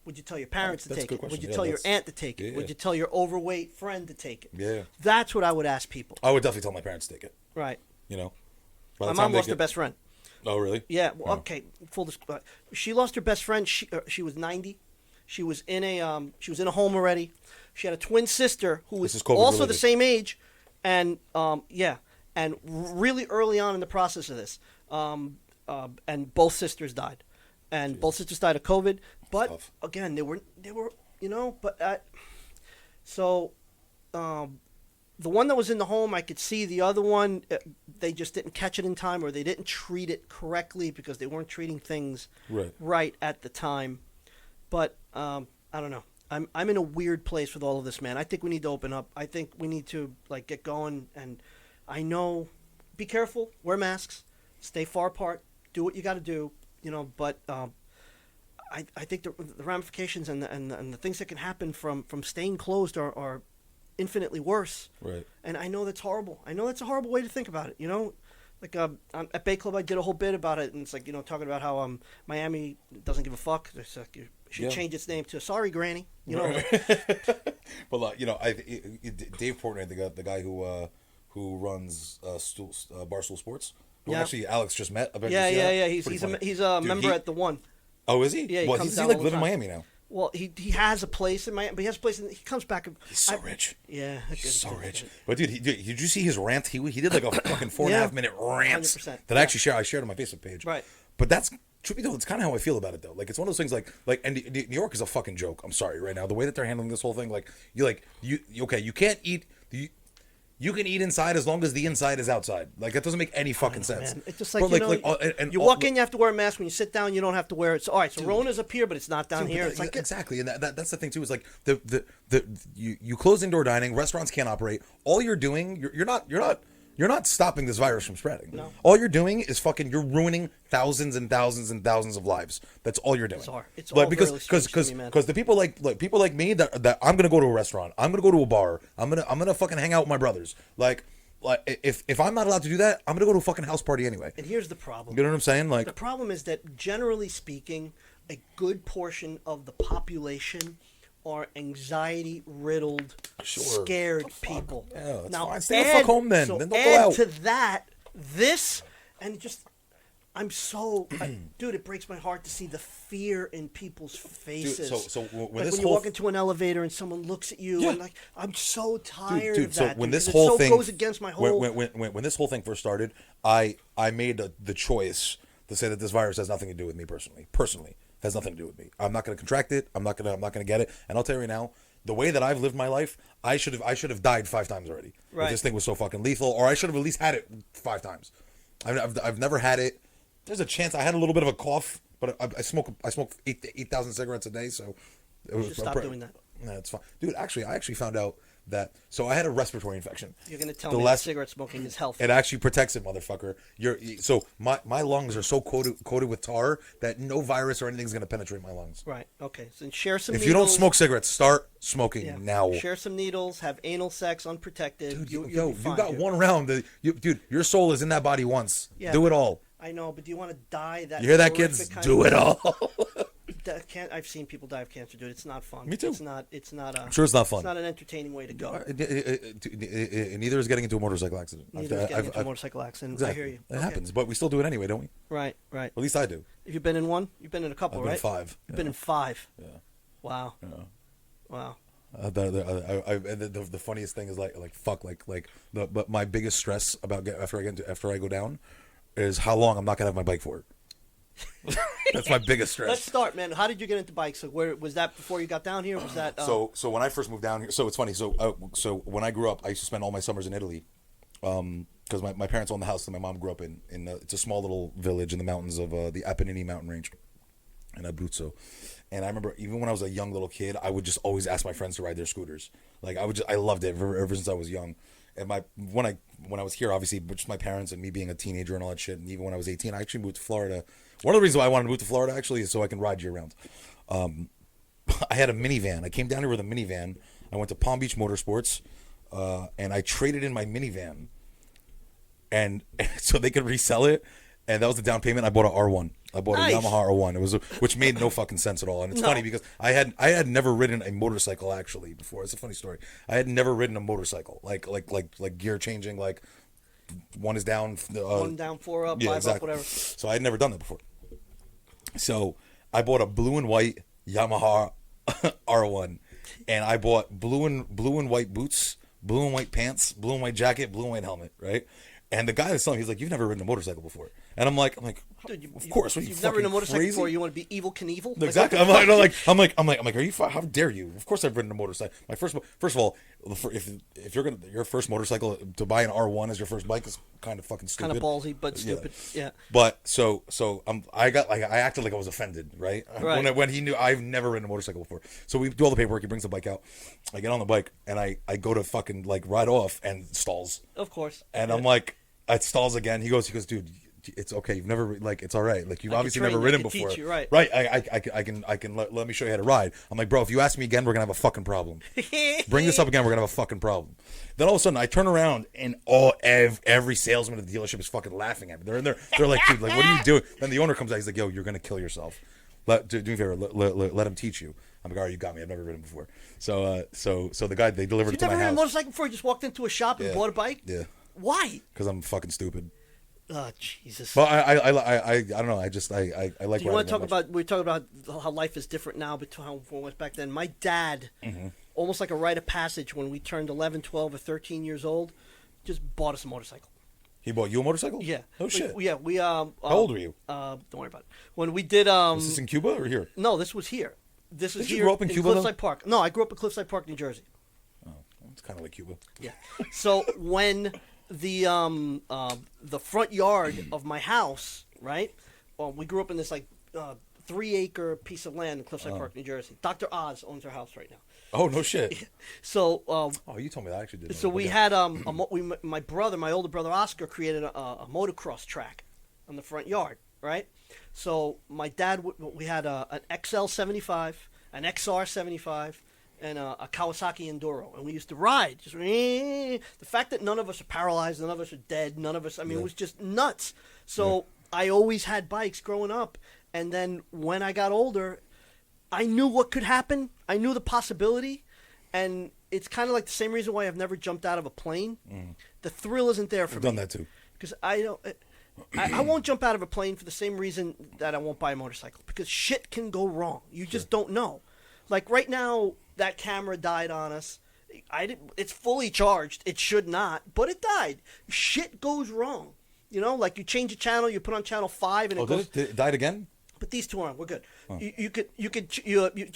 Would you tell your parents to take it? Would you tell your aunt to take it? Yeah. Would you tell your overweight friend to take it? Yeah. That's what I would ask people. I would definitely tell my parents to take it. Right. You know. My mom lost her best friend. Oh really? Yeah. Well, okay. Full disclosure. She lost her best friend. She was 90. She was in a home already. She had a twin sister who was also the same age, and and really early on in the process of this, and both sisters died, and both sisters died of COVID. But again, they were you know. But the one that was in the home, I could see. The other one, they just didn't catch it in time, or they didn't treat it correctly because they weren't treating things right at the time. But I don't know. I'm in a weird place with all of this, man. I think we need to open up. I think we need to like get going. And I know, be careful, wear masks, stay far apart, do what you got to do, you know. But I think the ramifications and the things that can happen from staying closed are infinitely worse. Right. And I know that's horrible. I know that's a horrible way to think about it. You know. Like at Bay Club, I did a whole bit about it, and it's like, you know, talking about how Miami doesn't give a fuck. It's like, it should change its name to "Sorry, Granny." You know. But like, you know, Dave Portnoy, the guy who runs Barstool Sports. Who actually Alex just met. Yeah. He's a member at the One. Oh, is he? Yeah. Well, does he like live in Miami now? Well, he has a place in Miami, but he has a place, and he comes back. He's so rich. Yeah, he's so rich. But dude, did you see his rant? He did like a fucking 4.5 minute rant 100%. That I shared on my Facebook page. Right. But that's truth be told, it's kind of how I feel about it though. Like it's one of those things and New York is a fucking joke. I'm sorry right now the way that they're handling this whole thing. Like you can't eat. You can eat inside as long as the inside is outside. Like that doesn't make any fucking sense. Man. It's just like, you walk in, you have to wear a mask. When you sit down, you don't have to wear it. So, all right, so Rona's up here, but it's not down here. It's like exactly, and that's the thing too. Is like you close indoor dining, restaurants can't operate. All you're doing, you're not You're not stopping this virus from spreading. No. All you're doing is you're ruining thousands and thousands and thousands of lives. That's all you're doing. It's all because the people people like me that I'm gonna go to a restaurant, I'm gonna go to a bar, I'm gonna fucking hang out with my brothers. Like if I'm not allowed to do that, I'm gonna go to a fucking house party anyway. And here's the problem. You know what I'm saying? Like, the problem is that generally speaking, a good portion of the population are anxiety-riddled, scared people. Yeah, that's now, fine. Stay the fuck home then. So then don't add go out. to that, and I'm so, dude, it breaks my heart to see the fear in people's faces. Dude, so when like this when you walk into an elevator and someone looks at you, and like, I'm so tired of that. So when this it whole thing goes against my whole. When this whole thing first started, I made the choice to say that this virus has nothing to do with me personally. Personally, has nothing to do with me. I'm not going to contract it. I'm not going to get it. And I'll tell you right now, the way that I've lived my life, I should have died 5 times already. Right. If this thing was so fucking lethal, or I should have at least had it 5 times. I've never had it. There's a chance I had a little bit of a cough, but I smoke 8,000 cigarettes a day, so it was stop doing that. Nah, it's fine, dude. Actually, I found out that I had a respiratory infection. You're gonna tell me that cigarette smoking is healthy? It actually protects it, motherfucker. So my lungs are so coated with tar that no virus or anything's gonna penetrate my lungs. Right. Okay. So share some. If you don't smoke cigarettes, start smoking now. Share some needles. Have anal sex unprotected. Dude, you got one round. Dude, your soul is in that body once. Yeah, do it all. I know, but do you want to die that? You hear that, kids? Do it all. I've seen people die of cancer, dude. It's not fun. Me too. It's not. I'm sure it's not fun. It's not an entertaining way to go. Neither is getting into a motorcycle accident. Neither is getting into a motorcycle accident. Exactly. I hear you. It happens, but we still do it anyway, don't we? Right. At least I do. Have you been in one? You've been in a couple, I've right? Been in 5. You've been in 5. Yeah. Wow. Yeah. Wow. The funniest thing is but my biggest stress about after I go down is how long I'm not gonna have my bike for. That's my biggest stress. Let's start, man. How did you get into bikes? So where was that before you got down here? Was that so when I first moved down here? So it's funny. So when I grew up, I used to spend all my summers in Italy, because my parents owned the house that my mom grew up in. It's a small little village in the mountains of the Apennine mountain range in Abruzzo. And I remember even when I was a young little kid, I would just always ask my friends to ride their scooters. Like I loved it ever since I was young. And when I was here, obviously, just my parents and me being a teenager and all that shit, and even when I was 18, I actually moved to Florida. One of the reasons why I wanted to move to Florida actually is so I can ride year round. I had a minivan. I came down here with a minivan. I went to Palm Beach Motorsports, and I traded in my minivan, and so they could resell it. And that was the down payment. I bought an R1. I bought a Yamaha R1. Which made no fucking sense at all. And it's funny because I had never ridden a motorcycle actually before. It's a funny story. I had never ridden a motorcycle like gear changing, like one is down, one down, 4 up, 5 up, whatever. So I had never done that before. So I bought a blue and white Yamaha R1, and I bought blue and white boots, blue and white pants, blue and white jacket, blue and white helmet, right? And the guy that's selling, he's like, "You've never ridden a motorcycle before," and I'm like, dude, of course. You've never ridden a motorcycle before. You want to be Evil Knievel? Exactly. I'm like, are you? How dare you? Of course, I've ridden a motorcycle. My first of all, if your first motorcycle to buy an R1 as your first bike is kind of fucking stupid. Kind of ballsy, but stupid. Yeah. But so I acted like I was offended, right? When he knew I've never ridden a motorcycle before. So we do all the paperwork. He brings the bike out. I get on the bike and I go to fucking ride off and stalls. Of course. And I'm like. It stalls again. He goes, dude, it's okay. You've never it's all right. Like you've obviously never ridden before. Teach you, right? Right. I can let me show you how to ride. I'm like, bro, if you ask me again, we're gonna have a fucking problem. Bring this up again, we're gonna have a fucking problem. Then all of a sudden, I turn around and every salesman at the dealership is fucking laughing at me. They're like, dude, like, what are you doing? Then the owner comes out. He's like, yo, you're gonna kill yourself. Do me a favor. Let him teach you. I'm like, all right, you got me. I've never ridden before. So the guy they delivered it to my house. You never ridden a motorcycle before? You just walked into a shop and bought a bike? Yeah. Why? Because I'm fucking stupid. Oh, Jesus. But I don't know. I like. Do you want to talk about? We talk about how life is different now between how it was back then. My dad, almost like a rite of passage, when we turned 11, 12, or 13 years old, just bought us a motorcycle. He bought you a motorcycle? Yeah. Oh shit. We How old were you? Don't worry about it. When we did Was this in Cuba or here? No, this was here. This was Did here. You grow up in Cuba? Cliffside Park. No, I grew up in Cliffside Park, New Jersey. Oh, it's kind of like Cuba. Yeah. So when the front yard of my house, right? We grew up in this 3-acre piece of land in Cliffside Park, New Jersey. Dr. Oz owns our house right now. Oh, no shit. So, oh, you told me that. I actually did. So we had my older brother Oscar created a motocross track on the front yard, right? So my dad, we had an XL 75, an XR 75, and a Kawasaki Enduro, and we used to ride. Just the fact that none of us are paralyzed, none of us are dead, none of us. I mean, it was just nuts. So I always had bikes growing up, and then when I got older, I knew what could happen. I knew the possibility, and it's kind of like the same reason why I've never jumped out of a plane. The thrill isn't there for me. I've done that too. Because I don't. I won't jump out of a plane for the same reason that I won't buy a motorcycle, because shit can go wrong. You just don't know. Like right now, that camera died on us. It's fully charged. It should not, but it died. Shit goes wrong. You know, like you change a channel, you put on channel 5, and it goes. Did it died again? But these two aren't. We're good. Oh. You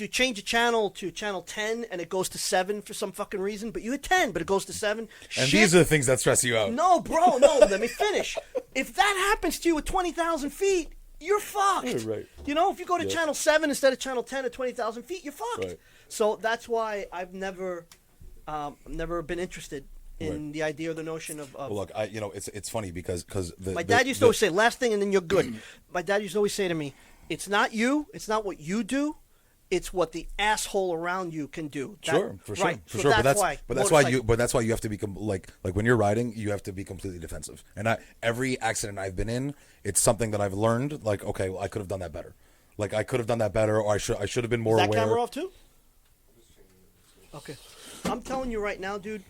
change a channel to channel 10 and it goes to 7 for some fucking reason. But you hit 10, but it goes to 7. And these are the things that stress you out. No, bro, no. Let me finish. If that happens to you at 20,000 feet, you're fucked. Right. You know, if you go to channel 7 instead of channel 10 at 20,000 feet, you're fucked. Right. So that's why I've never been interested in the idea or the notion of. Well, look, it's funny because my dad used to always say, "Last thing, and then you're good." My dad used to always say to me, "It's not you. It's not what you do. It's what the asshole around you can do." For sure. But that's why you have to be like when you're riding, you have to be completely defensive. And every accident I've been in, it's something that I've learned. Like, okay, well, I could have done that better. Like I could have done that better, or I should have been more aware. Is that camera off too? Okay, I'm telling you right now, dude.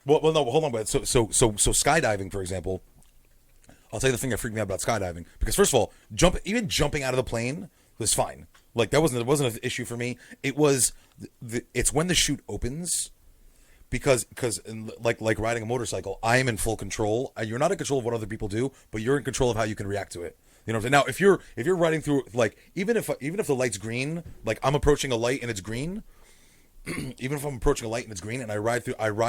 Well, no, hold on, but so skydiving, for example. I'll tell you the thing that freaked me out about skydiving, because first of all, jumping out of the plane was fine. Like it wasn't an issue for me. It was it's when the chute opens, because like riding a motorcycle, I am in full control. You're not in control of what other people do, but you're in control of how you can react to it. You know what I'm saying? Now, if you're riding through, like even if the light's green, like I'm approaching a light and it's green. Even if I'm approaching a light and it's green and I ride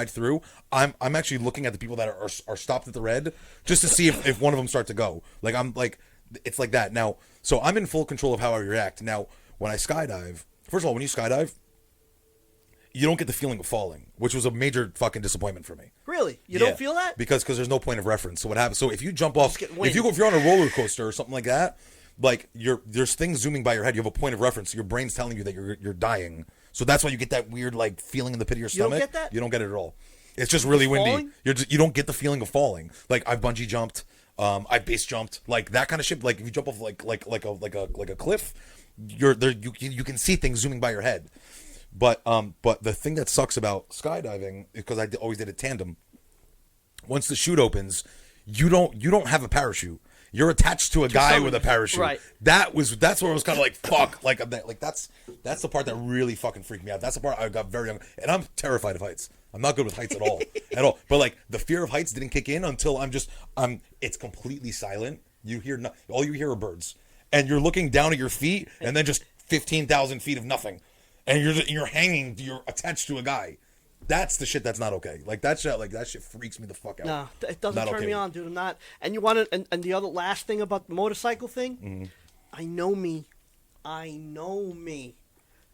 through, I'm actually looking at the people that are stopped at the red, just to see if one of them start to go. Like I'm like, it's like that now. So I'm in full control of how I react. Now, when I skydive, first of all, when you skydive, you don't get the feeling of falling, which was a major fucking disappointment for me. Really? You don't feel that? Because there's no point of reference. So what happens? So if you jump off, if you're on a roller coaster or something like that, like there's things zooming by your head. You have a point of reference. So your brain's telling you that you're dying. So that's why you get that weird like feeling in the pit of your stomach. You don't get that? You don't get it at all. It's just really windy. You don't get the feeling of falling. Like I've bungee jumped, I've base jumped, like that kind of shit. Like if you jump off like a cliff, you're there. You can see things zooming by your head. But the thing that sucks about skydiving, because I always did it tandem. Once the chute opens, you don't have a parachute. You're attached to a guy with a parachute. Right. That's where it was kind of like fuck. Like that's the part that really fucking freaked me out. That's the part I got very young, and I'm terrified of heights. I'm not good with heights at all, at all. But like the fear of heights didn't kick in until it's completely silent. All you hear are birds, and you're looking down at your feet, and then just 15,000 feet of nothing, and you're hanging. You're attached to a guy. That's the shit that's not okay. Like that shit freaks me the fuck out. No, it doesn't turn me on, dude. I'm not. And you want to, and the other last thing about the motorcycle thing, I know me.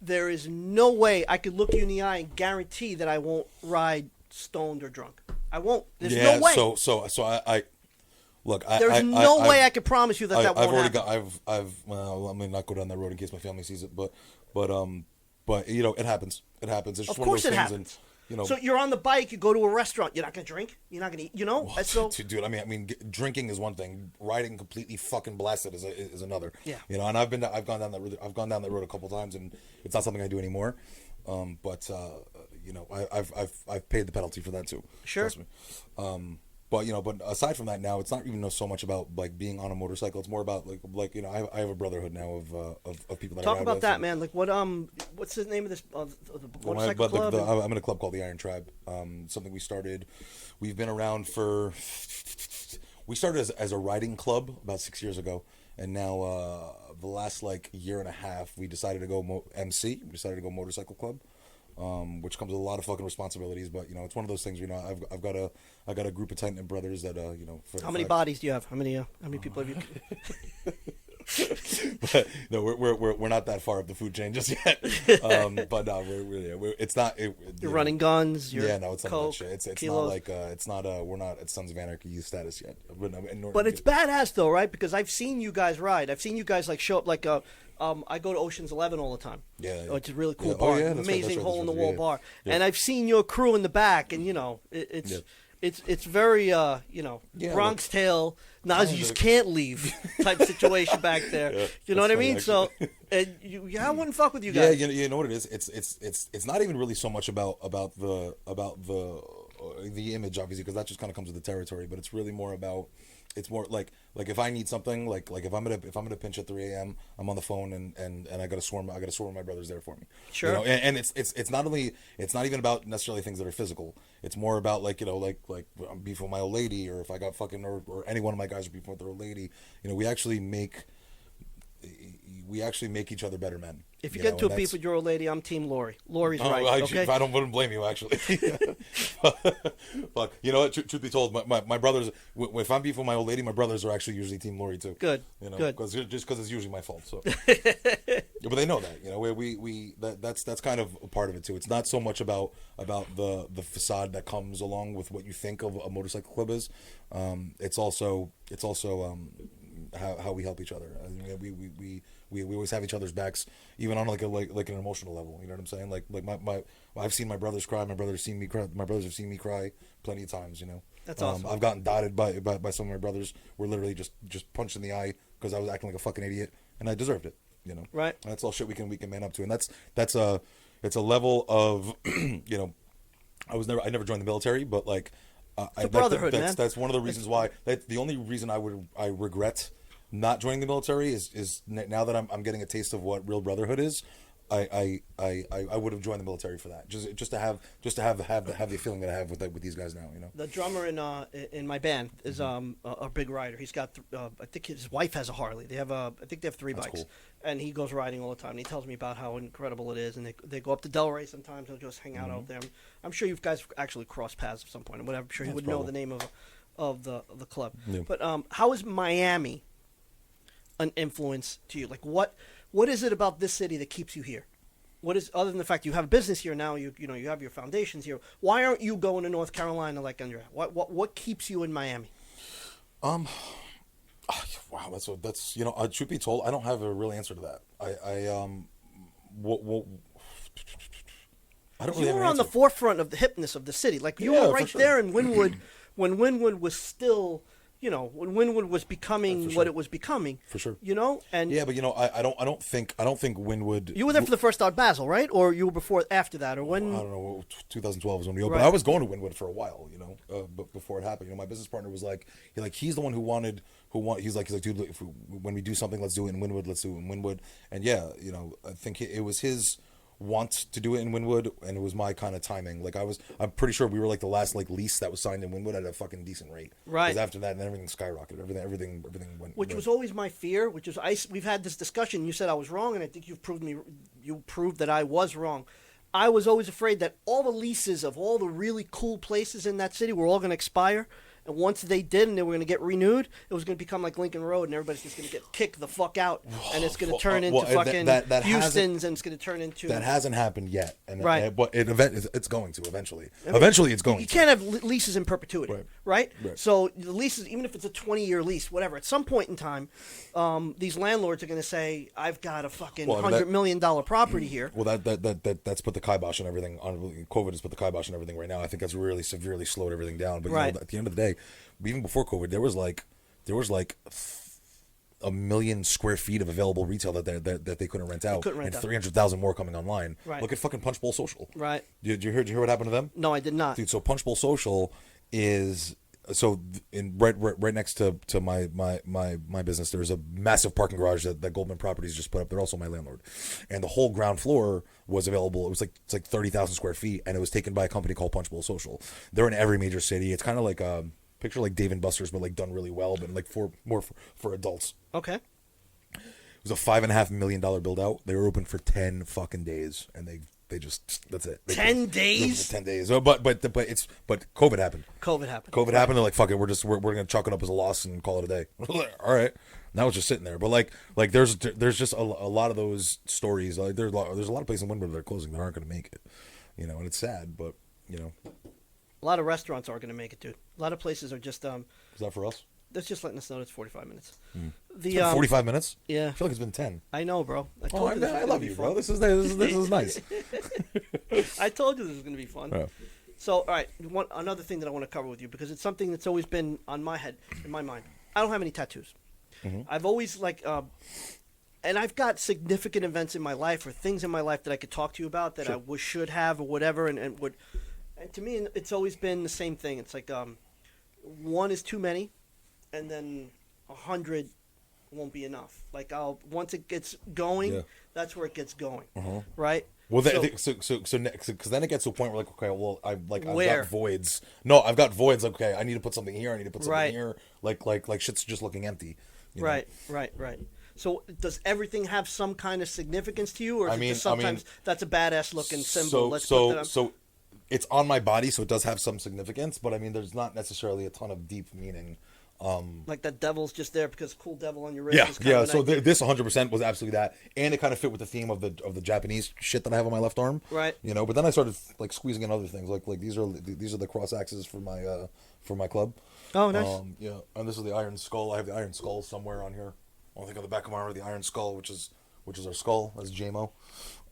There is no way I could look you in the eye and guarantee that I won't ride stoned or drunk. I won't. There's no way. So I look. There's no way I could promise you that won't happen. Well, I'm gonna not go down that road in case my family sees it, but you know, it happens. It happens. It's just of course one of those it things. happens. And, you know, so you're on the bike, you go to a restaurant, you're not gonna drink, you're not gonna eat, you know. Well, so, dude, I mean, drinking is one thing. Riding completely fucking blasted is another. Yeah. You know, and I've gone down that road. I've gone down that road a couple times, and it's not something I do anymore. But you know, I've paid the penalty for that too. Sure. Trust me. But you know, but aside from that, now it's not even so much about like being on a motorcycle. It's more about like you know, I have a brotherhood now of people that I ride about with, that, man. Like what's the name of this the motorcycle club? I'm in a club called the Iron Tribe. Something we started. We've been around for. We started as a riding club about 6 years ago, and now the last like year and a half, we decided to go MC. We decided to go motorcycle club. Which comes with a lot of fucking responsibilities, but you know, it's one of those things. You know, I've got a group of tight knit brothers that you know. How many bodies do you have? How many people have you? But no, we're not that far up the food chain just yet. But no, it's not. You're running guns. Yeah, no, it's not Coke, that shit. It's kilos. not like it's not. We're not at Sons of Anarchy youth status yet. But it's badass though, right? Because I've seen you guys ride. I've seen you guys like show up like I go to Ocean's 11 all the time. Yeah. Oh, it's a really cool bar, amazing hole in the wall bar. Yeah. And I've seen your crew in the back, and it's very Bronx Tale. Now you just can't leave type situation back there. Yeah, you know what I mean? So I wouldn't fuck with you guys. Yeah, you know what it is. It's not even really so much about the image, obviously, because that just kind of comes with the territory. But it's really more about. It's more like if I need something, like if I'm gonna pinch at 3 a.m., I'm on the phone and I gotta swarm my brothers there for me. Sure. You know? And it's not even about necessarily things that are physical. It's more about like I'm beefing with my old lady, or if I got fucking or any one of my guys are beefing with their old lady. You know, we actually make each other better men. If you get into a beef with your old lady, I'm Team Lori. Lori's right. Okay? I wouldn't blame you, actually. But you know what? Truth be told, my brothers. If I'm beefing with my old lady, my brothers are actually usually Team Lori too. Good. You know, good. Just because it's usually my fault. So, but they know that. You know, that's kind of a part of it too. It's not so much about the facade that comes along with what you think of a motorcycle club is. It's also how we help each other. I mean, we always have each other's backs, even on like an emotional level. You know what I'm saying? Like I've seen my brothers cry. My brothers have seen me cry. My brothers have seen me cry plenty of times. You know. That's awesome. I've gotten dotted by some of my brothers. Were literally just punched in the eye because I was acting like a fucking idiot, and I deserved it. You know. Right. And that's all shit we can man up to, and it's a level of you know. I never joined the military, but like. Brotherhood, man. That's one of the reasons why. The only reason I regret not joining the military is now that I'm getting a taste of what real brotherhood is. I would have joined the military for that, just to have the feeling that I have with these guys now. You know, the drummer in my band is a big rider. He's got I think his wife has a Harley. I think they have 3 bikes, cool. And he goes riding all the time. And he tells me about how incredible it is, and they go up to Delray sometimes. They'll just hang out out there. I'm sure you guys actually crossed paths at some point, or whatever. I'm sure you would know the name of the club. Yeah. But how is Miami an influence to you? Like what is it about this city that keeps you here? What is, other than the fact you have a business here now, you have your foundations here. Why aren't you going to North Carolina like Andrea? What keeps you in Miami? Wow, that's truth be told, I don't have a real answer to that. I don't really you have were an on the answer. forefront of the hipness of the city. Like you were right there in Wynwood when Wynwood was still, when Wynwood was becoming what it was becoming. For sure. And yeah, but I don't think Wynwood. You were there for the first Art Basel, right? Or you were after that, or when? I don't know. 2012 was when we opened. Right. I was going to Wynwood for a while, but before it happened, my business partner was like, he's the one he's like, dude, when we do something, let's do it in Wynwood. Let's do it in Wynwood. And yeah, I think it was his want to do it in Wynwood, and it was my kind of timing. Like I'm pretty sure we were like the last lease that was signed in Wynwood at a fucking decent rate. Right. Because after that, then everything skyrocketed. Everything went. Which was always my fear. We've had this discussion. You said I was wrong, and I think you proved that I was wrong. I was always afraid that all the leases of all the really cool places in that city were all going to expire. And once they did and they were going to get renewed, it was going to become like Lincoln Road, and everybody's just going to get kicked the fuck out. And it's going to turn into fucking Houston's, and it's going to turn into... That hasn't happened yet. And right. But it's going to eventually. Eventually it's going to. You can't have leases in perpetuity, right? So the leases, even if it's a 20-year lease, whatever, at some point in time, these landlords are going to say, I've got a fucking $100 million property here. Well, that's put the kibosh on everything. COVID has put the kibosh on everything right now. I think that's really severely slowed everything down. But at the end of the day, even before COVID, there was like 1 million square feet of available retail that they couldn't rent out, and 300,000 more coming online. Right. Look at fucking Punch Bowl Social. Right. Did you hear what happened to them? No, I did not. Dude, so Punch Bowl Social is right next to my business. There's a massive parking garage that Goldman Properties just put up. They're also my landlord, and the whole ground floor was available. It was it's like 30,000 square feet, and it was taken by a company called Punch Bowl Social. They're in every major city. It's kind of like picture like Dave and Buster's, but done really well, but more for adults. Okay. It was a $5.5 million build out. They were open for 10 fucking days, and they that's it. 10 days. 10 days. But COVID happened. COVID happened. They're like, fuck it, we're gonna chalk it up as a loss and call it a day. All right. Now it's just sitting there. But like there's just a lot of those stories. Like there's a lot of places in Wynwood that are closing that aren't gonna make it. And it's sad, but a lot of restaurants aren't gonna make it, dude. A lot of places are just Is that for us? That's just letting us know it's 45 minutes. It's been 45 minutes? Yeah. I feel like it's been 10. I know, bro. I love you, bro. This is nice. I told you this was going to be fun. Yeah. So, all right, another thing that I want to cover with you, because it's something that's always been on my head, in my mind. I don't have any tattoos. Mm-hmm. I've always, and I've got significant events in my life or things in my life that I could talk to you about that I should have or whatever, and to me, it's always been the same thing. It's like one is too many. And then 100 won't be enough. Like once it gets going, that's where it gets going, right? Well, so because then it gets to a point where okay, well, I've got voids. No, I've got voids. Okay, I need to put something here. I need to put something here. Like shit's just looking empty. Right. So does everything have some kind of significance to you, or is it just sometimes that's a badass looking symbol? So it's on my body, so it does have some significance. But I mean, there's not necessarily a ton of deep meaning. Like that devil's just there because cool devil on your wrist. Yeah. So this 100% was absolutely that, and it kind of fit with the theme of the Japanese shit that I have on my left arm. Right. But then I started squeezing in other things, like these are the cross axes for my club. Oh, nice. Yeah, and this is the iron skull. I have the iron skull somewhere on here. I think on the back of my arm, the iron skull, which is our skull. That's JMO.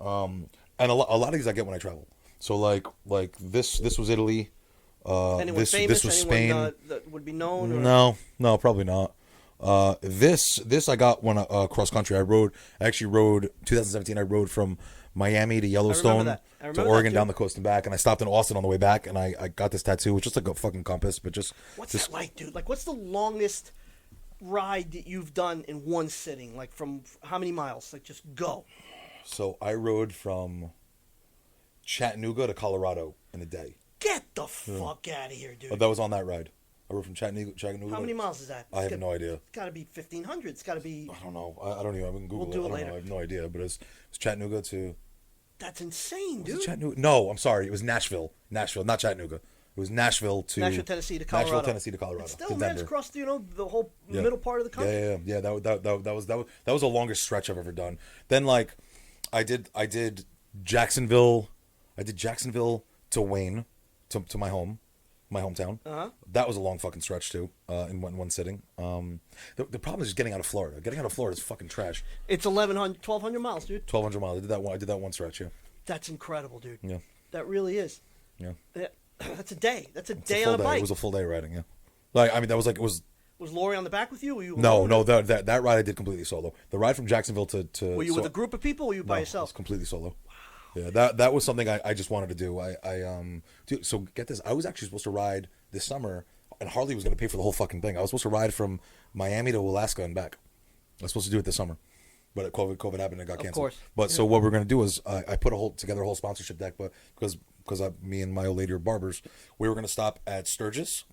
And a lot of these I get when I travel. So like this was Italy. Anyone famous? This was Spain. That would be known? Or? No, probably not. This I got when cross country. I actually rode 2017. I rode from Miami to Yellowstone to Oregon down the coast and back, and I stopped in Austin on the way back, and I got this tattoo, which is like a fucking compass, but just what's that like, dude? Like, what's the longest ride that you've done in one sitting? Like, from how many miles? Like, just go. So I rode from Chattanooga to Colorado in a day. Get the fuck out of here, dude. Oh, that was on that ride. I rode from Chattanooga. How many miles is that? I have no idea. It's got to be 1,500. It's got to be... I don't know. I don't even. I can Google we'll do it later. I have no idea. But it's Chattanooga to... That's insane, dude. Chattanooga? No, I'm sorry. It was Nashville. Nashville, not Chattanooga. It was Nashville, Tennessee to Colorado. It's still, man, it's across the whole middle part of the country. Yeah. That was the longest stretch I've ever done. Then I did Jacksonville. I did Jacksonville to Wayne. To my hometown. That was a long fucking stretch too, in one sitting. The problem is just getting out of Florida. Getting out of Florida is fucking trash. It's 1,200 miles, dude. 1,200 miles. I did that one stretch. Yeah. That's incredible, dude. Yeah. That really is. Yeah. That's a day. That's a day on a bike. It was a full day riding. Yeah. That was it was. Was Lori on the back with you? Or were you no. That ride I did completely solo. The ride from Jacksonville to. Were you with a group of people, or were you by yourself? I was completely solo. Yeah, that was something I just wanted to do. Dude, so get this. I was actually supposed to ride this summer, and Harley was going to pay for the whole fucking thing. I was supposed to ride from Miami to Alaska and back. I was supposed to do it this summer, but COVID happened and it got canceled. Of course. But so what we're going to do is I put together a whole sponsorship deck, but because me and my old lady are barbers, we were going to stop at Sturgis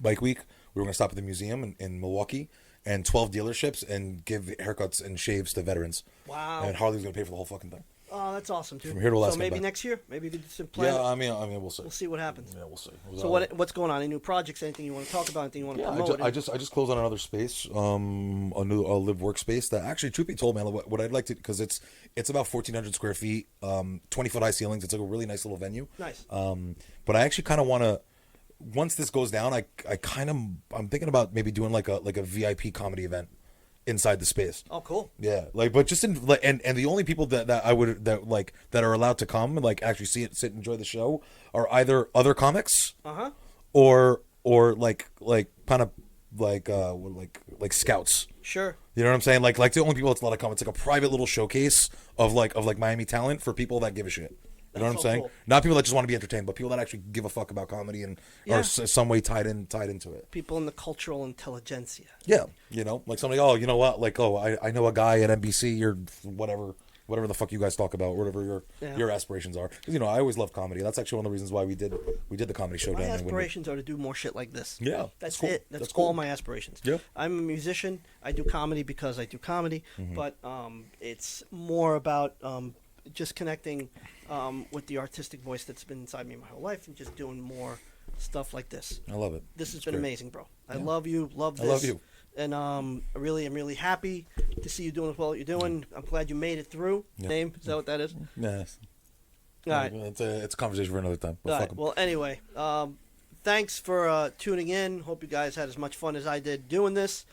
Bike Week. We were going to stop at the museum in Milwaukee. And 12 dealerships and give haircuts and shaves to veterans. Wow. And Harley was going to pay for the whole fucking thing. Oh, that's awesome, dude. From here to Alaska. So maybe next year? Maybe you could just plan. Yeah, I mean, we'll see. We'll see what happens. Yeah, we'll see. So what's going on? Any new projects? Anything you want to talk about? Anything you want to promote? I just closed on another space, a live workspace that actually, truth be told, man, what I'd like to, because it's about 1,400 square feet, 20-foot high ceilings. It's like a really nice little venue. Nice. But I actually kind of want to. Once this goes down, I'm thinking about maybe doing like a VIP comedy event inside the space. Oh, cool. Yeah, but just in and the only people that are allowed to come and actually see it, sit, and enjoy the show are either other comics, or kind of like scouts. Sure. You know what I'm saying? Like the only people that's allowed to come. It's like a private little showcase of Miami talent for people that give a shit. You know what I'm saying? Cool. Not people that just want to be entertained, but people that actually give a fuck about comedy and are some way tied into it. People in the cultural intelligentsia. Yeah, like somebody. Oh, you know what? I know a guy at NBC or whatever the fuck you guys talk about, whatever your aspirations are. Because I always love comedy. That's actually one of the reasons why we did the comedy show. My aspirations are to do more shit like this. Yeah, that's cool. It. That's all my aspirations. Yeah, I'm a musician. I do comedy because I do comedy, but it's more about just connecting with the artistic voice that's been inside me my whole life, and just doing more stuff like this. I love it. This has been amazing, bro. I love you. Love this. I love you. And I'm really happy to see you doing as well what you're doing. I'm glad you made it through. Yeah. Name, is that what that is? Yes. All right. It's a conversation for another time. All right. Well, anyway, thanks for tuning in. Hope you guys had as much fun as I did doing this.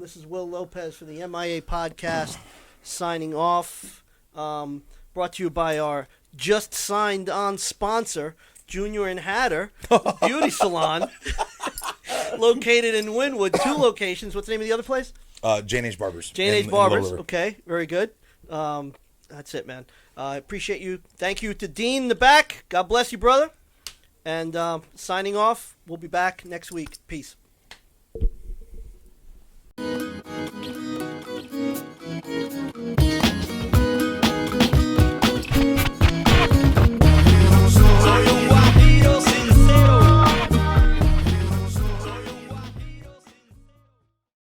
This is Will Lopez for the MIA podcast, signing off. Brought to you by our just signed on sponsor, Junior and Hatter Beauty Salon, located in Wynwood. 2 locations. What's the name of the other place? J&H Barbers. J&H Barbers. Okay, very good. That's it, man. I appreciate you. Thank you to Dean in the back. God bless you, brother. And signing off. We'll be back next week. Peace.